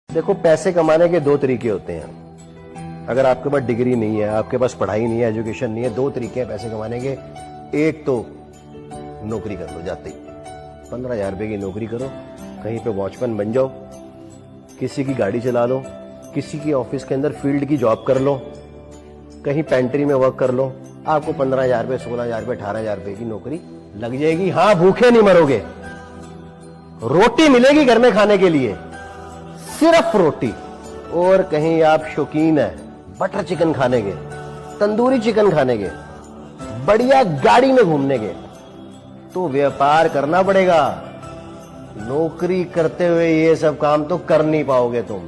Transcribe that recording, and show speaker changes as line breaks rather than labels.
देखो, पैसे कमाने के दो तरीके होते हैं। अगर आपके पास डिग्री नहीं है, आपके पास पढ़ाई नहीं है, एजुकेशन नहीं है, दो तरीके हैं पैसे कमाने के। एक तो नौकरी कर लो, जाते ही 15,000 रुपए की नौकरी करो, कहीं पे वॉचमैन बन जाओ, किसी की गाड़ी चला लो, किसी की ऑफिस के अंदर फील्ड की जॉब कर लो, कहीं पेंट्री में वर्क कर लो, आपको 15,000 रुपए, 16,000 रुपए, 18,000 रुपए की नौकरी लग जाएगी। हाँ, भूखे नहीं मरोगे, रोटी मिलेगी घर में खाने के लिए, सिर्फ रोटी। और कहीं आप शौकीन है बटर चिकन खाने के, तंदूरी चिकन खाने के, बढ़िया गाड़ी में घूमने के, तो व्यापार करना पड़ेगा। नौकरी करते हुए ये सब काम तो कर नहीं पाओगे तुम।